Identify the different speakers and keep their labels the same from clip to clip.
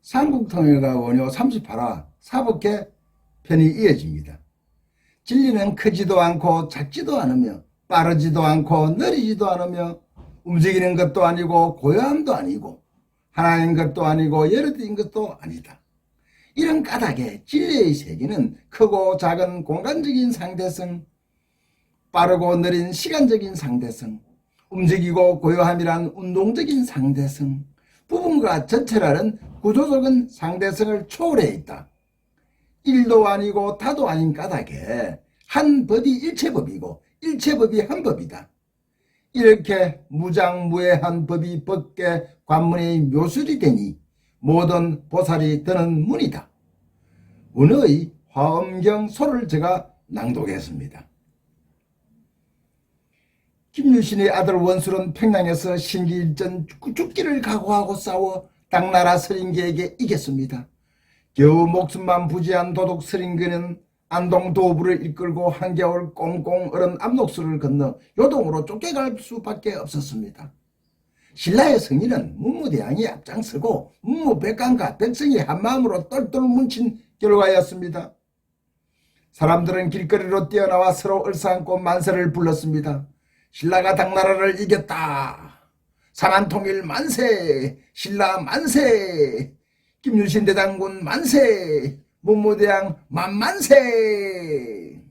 Speaker 1: 삼국통일과 원효 38화 사법계 편이 이어집니다. 진리는 크지도 않고 작지도 않으며 빠르지도 않고 느리지도 않으며 움직이는 것도 아니고 고요함도 아니고 하나인 것도 아니고 여럿인 것도 아니다. 이런 까닭에 진리의 세계는 크고 작은 공간적인 상대성, 빠르고 느린 시간적인 상대성, 움직이고 고요함이란 운동적인 상대성, 부분과 전체라는 구조적인 상대성을 초월해 있다. 일도 아니고 다도 아닌 까닭에 한 법이 일체법이고 일체법이 한 법이다. 이렇게 무장무예한 법이 법계 관문의 묘술이 되니 모든 보살이 드는 문이다. 문의 화엄경 소를 제가 낭독했습니다. 김유신의 아들 원술은 평양에서 신기일전 죽기를 각오하고 싸워 당나라 서린계에게 이겼습니다. 겨우 목숨만 부지한 도독 서린계는 안동 도부를 이끌고 한겨울 꽁꽁 얼은 압록수를 건너 요동으로 쫓겨갈 수밖에 없었습니다. 신라의 성인은 문무대왕이 앞장서고 문무백관과 백성이 한마음으로 똘똘 뭉친 결과였습니다. 사람들은 길거리로 뛰어나와 서로 얼싸안고 만세를 불렀습니다. 신라가 당나라를 이겼다. 사만통일 만세. 신라 만세. 김유신 대장군 만세. 문무대왕 만만세.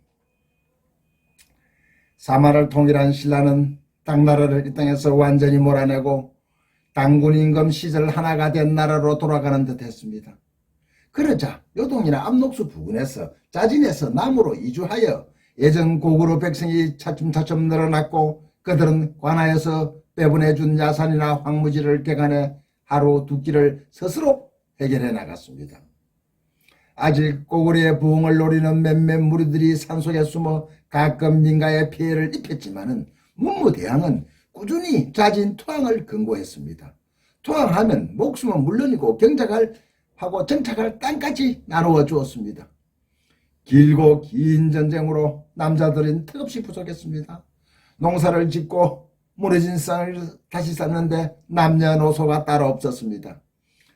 Speaker 1: 사만을 통일한 신라는 당나라를 이 땅에서 완전히 몰아내고 당군 임금 시절 하나가 된 나라로 돌아가는 듯 했습니다. 그러자 요동이나 압록수 부근에서 자진해서 남으로 이주하여 예전 고구려 백성이 차츰차츰 늘어났고 그들은 관하에서 빼보내준 야산이나 황무지를 개간해 하루 두 끼를 스스로 해결해 나갔습니다. 아직 고구려의 부흥을 노리는 몇몇 무리들이 산속에 숨어 가끔 민가에 피해를 입혔지만은 문무대왕은 꾸준히 자진 투항을 권고했습니다. 투항하면 목숨은 물론이고 경작하고 정착할 땅까지 나누어 주었습니다. 길고 긴 전쟁으로 남자들은 턱없이 부족했습니다. 농사를 짓고 무너진 쌍을 다시 쌓는데 남녀노소가 따로 없었습니다.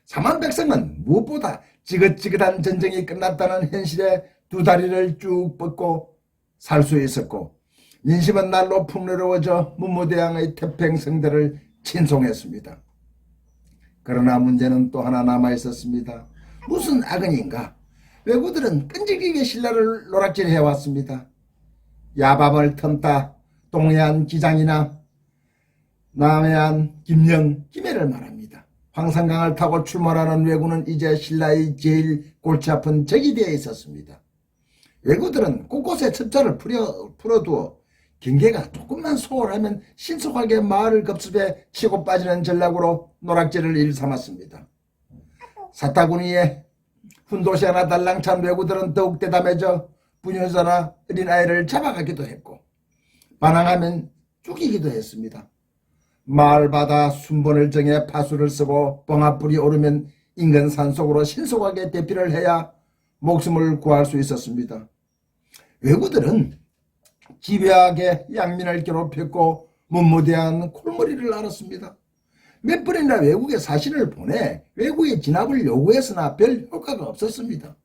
Speaker 1: 사만백성은 무엇보다 지긋지긋한 전쟁이 끝났다는 현실에 두 다리를 쭉 뻗고 살 수 있었고 민심은 날로 풍요로워져 문무대왕의 태평성대를 친송했습니다. 그러나 문제는 또 하나 남아있었습니다. 무슨 악은인가? 왜구들은 끈질기게 신라를 노락질해왔습니다. 야밤을 틈타 동해안 기장이나 남해안 김영, 김해를 말합니다. 황산강을 타고 출몰하는 왜구는 이제 신라의 제일 골치 아픈 적이 되어 있었습니다. 왜구들은 곳곳에 첩자를 풀어두어 경계가 조금만 소홀하면 신속하게 마을을 급습해 치고 빠지는 전략으로 노락질을 일삼았습니다. 사타구니에 훈도시 하나 달랑찬 왜구들은 더욱 대담해져 부녀자나 어린아이를 잡아가기도 했고 반항하면 죽이기도 했습니다. 마을마다 순번을 정해 파수를 쓰고 뻥아불이 오르면 인근 산속으로 신속하게 대피를 해야 목숨을 구할 수 있었습니다. 왜구들은 집요하게 양민을 괴롭혔고 문무대왕은 콜머리를 앓았습니다. 몇 번이나 외국에 사신을 보내 외국의 진압을 요구했으나 별 효과가 없었습니다.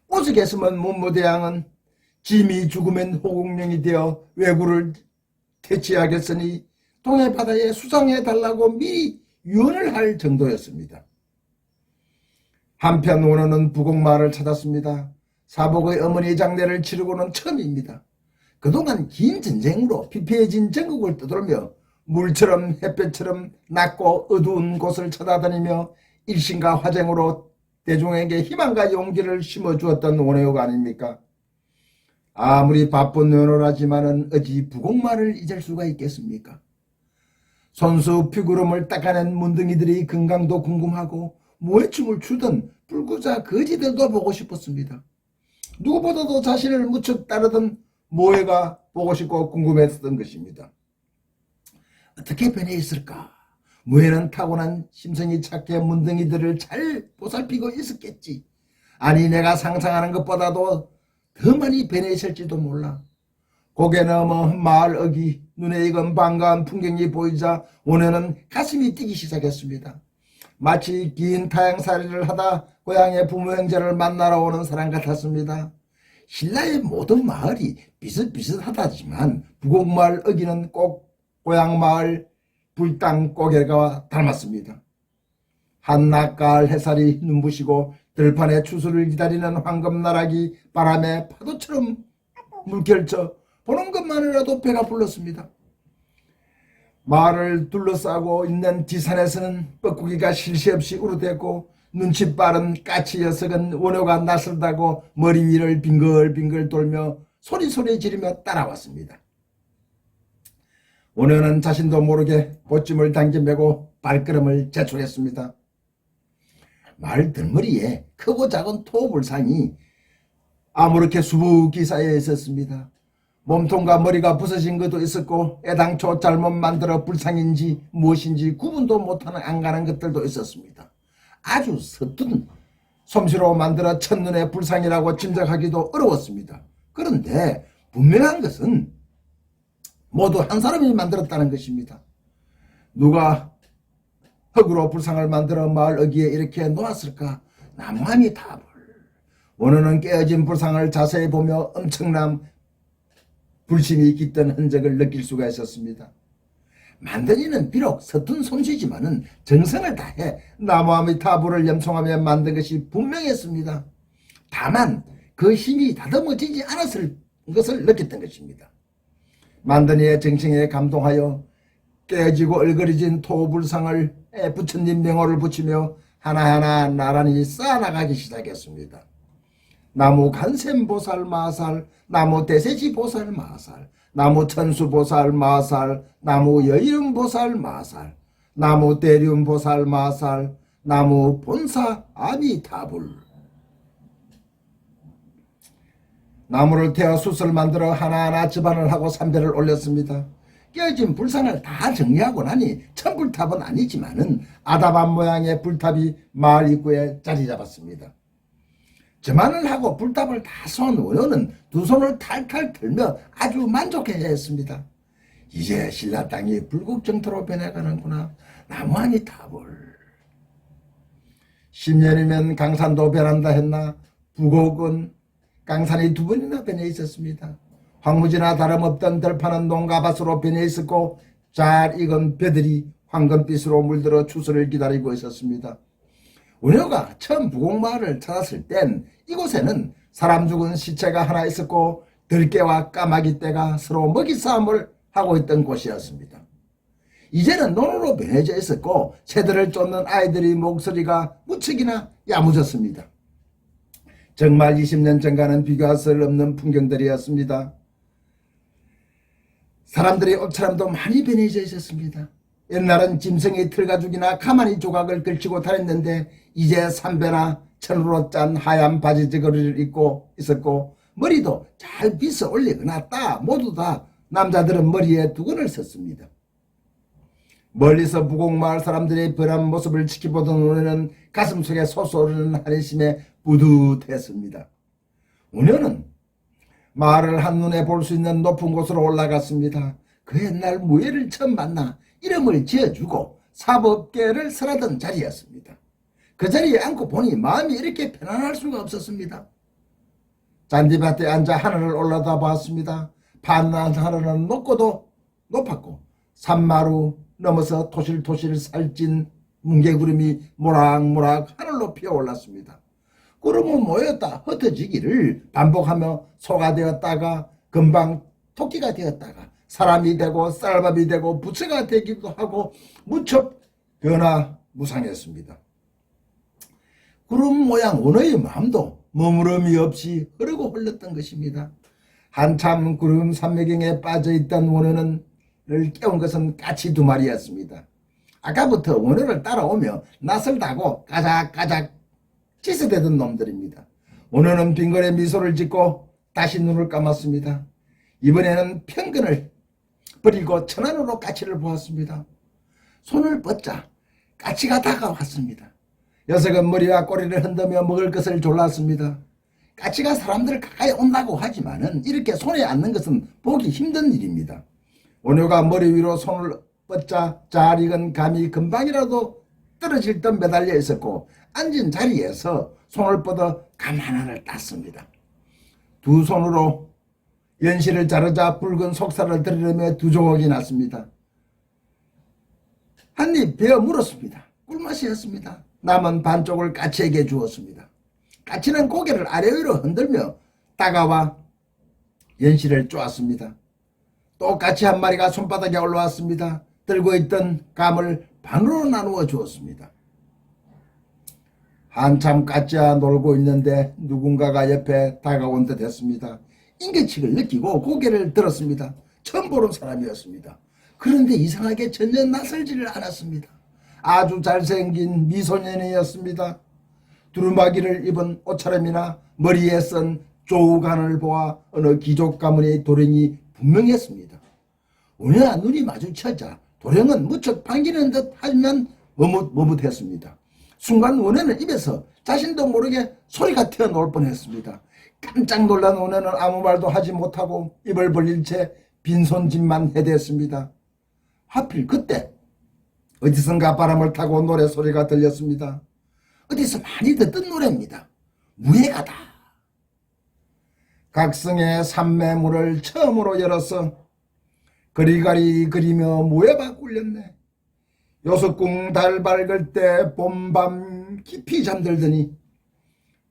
Speaker 1: 오죽했으면 문무대왕은 짐이 죽으면 호국령이 되어 왜구를 퇴치하겠으니 동해바다에 수상해달라고 미리 유언을 할 정도였습니다. 한편 원호는 부곡마을을 찾았습니다. 사복의 어머니 장례를 치르고는 처음입니다. 그동안 긴 전쟁으로 피폐해진 전국을 떠돌며 물처럼 햇볕처럼 낮고 어두운 곳을 찾아다니며 일신과 화쟁으로 대중에게 희망과 용기를 심어주었던 원효가 아닙니까? 아무리 바쁜 원효라지만은 어찌 부곡마을을 잊을 수가 있겠습니까? 손수 피구름을 닦아낸 문둥이들이 건강도 궁금하고 모해춤을 추던 불구자 거지들도 보고 싶었습니다. 누구보다도 자신을 무척 따르던 모해가 보고 싶고 궁금했던 것입니다. 어떻게 변해 있을까? 모해는 타고난 심성이 착해 문둥이들을 잘 보살피고 있었겠지. 아니 내가 상상하는 것보다도 더 많이 변해 있을지도 몰라. 고개 넘어 마을 어귀 눈에 익은 반가운 풍경이 보이자 원효는 가슴이 뛰기 시작했습니다. 마치 긴 타향살이를 하다 고향의 부모 형제를 만나러 오는 사람 같았습니다. 신라의 모든 마을이 비슷비슷하다지만 부곡마을 어기는 꼭 고향마을 불당 고개가 닮았습니다. 한낮가을 햇살이 눈부시고 들판에 추수를 기다리는 황금나락이 바람에 파도처럼 물결쳐 보는 것만이라도 배가 불렀습니다. 마을을 둘러싸고 있는 지산에서는 뻐꾸기가 쉴 새 없이 우르댔고 눈치 빠른 까치 녀석은 원효가 낯설다고 머리 위를 빙글빙글 돌며 소리소리 지르며 따라왔습니다. 원효는 자신도 모르게 보찜을 당겨매고 발걸음을 제출했습니다. 마을 들머리에 크고 작은 토불상이 아무렇게 수북히 쌓여 있었습니다. 몸통과 머리가 부서진 것도 있었고 애당초 잘못 만들어 불상인지 무엇인지 구분도 못하는 안가는 것들도 있었습니다. 아주 서툰 솜씨로 만들어 첫눈에 불상이라고 짐작하기도 어려웠습니다. 그런데 분명한 것은 모두 한 사람이 만들었다는 것입니다. 누가 흙으로 불상을 만들어 마을 어귀에 이렇게 놓았을까? 나무함이 답을. 원호는 깨어진 불상을 자세히 보며 엄청난 불심이 깃든 흔적을 느낄 수가 있었습니다. 만드니는 비록 서툰 솜씨지만은 정성을 다해 나무아미타불을 염송하며 만든 것이 분명했습니다. 다만 그 힘이 다듬어지지 않았을 것을 느꼈던 것입니다. 만드니의 정성에 감동하여 깨어지고 얼그러진 토불상을 부처님 명호를 붙이며 하나하나 나란히 쌓아나가기 시작했습니다. 나무 간샘보살 마살, 나무 대세지보살 마살, 나무 천수보살 마살, 나무 여인보살 마살, 나무 대륜보살 마살, 나무 본사 아미타불. 나무를 태워 숯을 만들어 하나하나 집안을 하고 삼배를 올렸습니다. 깨어진 불상을 다 정리하고 나니 천불탑은 아니지만은 아담한 모양의 불탑이 마을 입구에 자리 잡았습니다. 저만을 하고 불탑을 다 쏜 원효는 두 손을 탈탈 들며 아주 만족해했습니다. 이제 신라 땅이 불국정토로 변해가는구나. 나무하니 타불. 10년이면 강산도 변한다 했나 부곡은 강산이 두 번이나 변해 있었습니다. 황무지나 다름없던 들판은 농가밭으로 변해 있었고 잘 익은 벼들이 황금빛으로 물들어 추수를 기다리고 있었습니다. 원효가 처음 부곡마을을 찾았을 땐 이곳에는 사람 죽은 시체가 하나 있었고 들깨와 까마귀 떼가 서로 먹이 싸움을 하고 있던 곳이었습니다. 이제는 논으로 변해져 있었고 새들을 쫓는 아이들의 목소리가 무척이나 야무졌습니다. 정말 20년 전과는 비교할 수 없는 풍경들이었습니다. 사람들의 옷차림도 많이 변해져 있었습니다. 옛날은 짐승의 틀가죽이나 가마니 조각을 걸치고 다녔는데 이제 삼배나 천으로 짠 하얀 바지 저고리를 입고 있었고 머리도 잘 빗어 올리거나 따 모두 다 남자들은 머리에 두건을 썼습니다. 멀리서 부곡마을 사람들의 변한 모습을 지켜보던 원효는 가슴속에 솟아오르는 한심에 뿌듯했습니다. 원효는 마을을 한눈에 볼 수 있는 높은 곳으로 올라갔습니다. 그 옛날 무예를 처음 만나 이름을 지어주고 사법계를 설하던 자리였습니다. 그 자리에 앉고 보니 마음이 이렇게 편안할 수가 없었습니다. 잔디밭에 앉아 하늘을 올라다 봤습니다. 반난 하늘은 높고도 높았고 산마루 넘어서 토실토실 살찐 뭉게구름이 모락모락 하늘로 피어올랐습니다. 구름은 모였다 흩어지기를 반복하며 소가 되었다가 금방 토끼가 되었다가 사람이 되고 쌀밥이 되고 부처가 되기도 하고 무척 변화무상했습니다. 구름 모양 원호의 마음도 머무름이 없이 흐르고 흘렀던 것입니다. 한참 구름 산매경에 빠져있던 원호를 깨운 것은 까치 두 마리였습니다. 아까부터 원호를 따라오며 낯설다고 까작까작 찌스대던 놈들입니다. 원호는 빙글에 미소를 짓고 다시 눈을 감았습니다. 이번에는 편근을 버리고 천안으로 까치를 보았습니다. 손을 뻗자 까치가 다가왔습니다. 녀석은 머리와 꼬리를 흔들며 먹을 것을 졸랐습니다. 까치가 사람들 가까이 온다고 하지만은 이렇게 손에 앉는 것은 보기 힘든 일입니다. 원효가 머리 위로 손을 뻗자 잘 익은 감이 금방이라도 떨어질 듯 매달려 있었고 앉은 자리에서 손을 뻗어 감 하나를 땄습니다. 두 손으로 연실을 자르자 붉은 속살을 들이려며 두 조각이 났습니다. 한 입 베어 물었습니다. 꿀맛이었습니다. 남은 반쪽을 까치에게 주었습니다. 까치는 고개를 아래 위로 흔들며 다가와 연실을 쪼았습니다. 또 까치 한 마리가 손바닥에 올라왔습니다. 들고 있던 감을 반으로 나누어 주었습니다. 한참 까치와 놀고 있는데 누군가가 옆에 다가온 듯 했습니다. 인계치를 느끼고 고개를 들었습니다. 처음 보는 사람이었습니다. 그런데 이상하게 전혀 낯설지를 않았습니다. 아주 잘생긴 미소년이었습니다. 두루마기를 입은 옷차림이나 머리에 쓴 조우간을 보아 어느 귀족 가문의 도령이 분명했습니다. 오냐 눈이 마주쳐자 도령은 무척 반기는 듯 하지만 머뭇머뭇했습니다. 순간 원혜는 입에서 자신도 모르게 소리가 튀어나올 뻔했습니다. 깜짝 놀란 원혜는 아무 말도 하지 못하고 입을 벌린 채 빈손짓만 해댔습니다. 하필 그때 어디선가 바람을 타고 노래소리가 들렸습니다. 어디서 많이 듣던 노래입니다. 무예가다. 각성의 삼매문을 처음으로 열어서 그리가리 그리며 무예가 꿀렸네. 요석궁 달 밝을 때 봄밤 깊이 잠들더니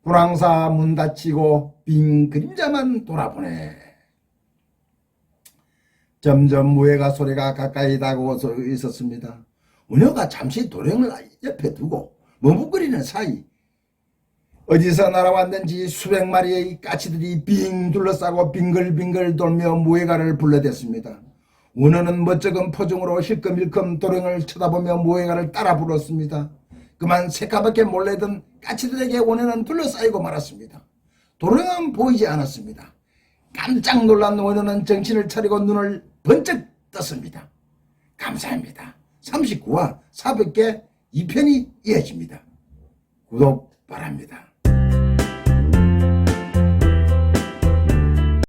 Speaker 1: 구랑사 문 닫히고 빈 그림자만 돌아보네. 점점 무예가 소리가 가까이 다가오서 있었습니다. 은효가 잠시 도령을 옆에 두고 머뭇거리는 사이 어디서 날아왔는지 수백 마리의 까치들이 빙 둘러싸고 빙글빙글 돌며 무예가를 불러댔습니다. 은효는 멋쩍은 표정으로 힐끔힐끔 도령을 쳐다보며 무예가를 따라 불렀습니다. 그만 새까맣게 몰래던 까치들에게 원효는 둘러싸이고 말았습니다. 도령은 보이지 않았습니다. 깜짝 놀란 원효는 정신을 차리고 눈을 번쩍 떴습니다. 감사합니다. 39화 400개 2편이 이어집니다. 구독 바랍니다.